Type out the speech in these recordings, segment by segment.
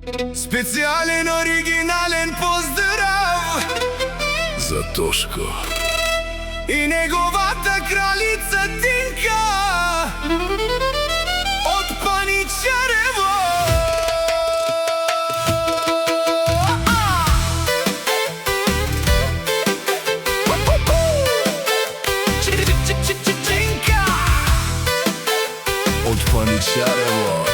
Специјален, оригинален поздрав за Тошко и неговата кралица Тинка од Паничарево. Тинка од Паничарево.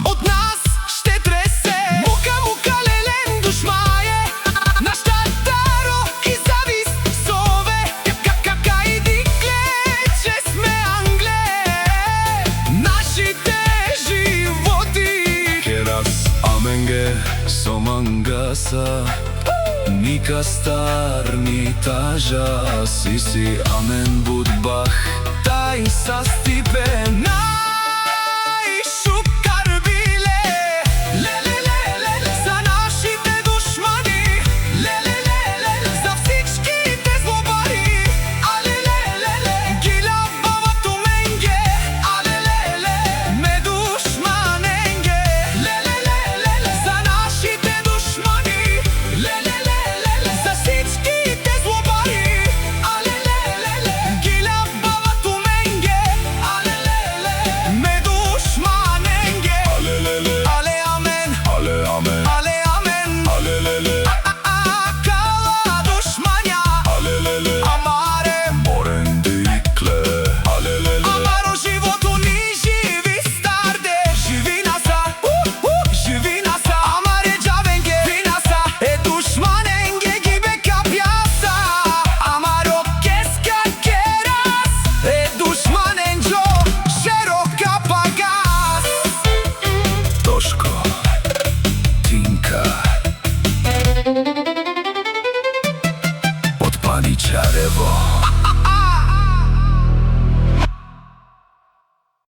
Од нас ще тресе мука, мука, лелен, душмае на штатаро и завист сове. Кака и дикле, че сме англе, нашите животи. Керас аменге со мангаса, ника стар ни тажа, си амен будбах, тај са стипен. Паничарево.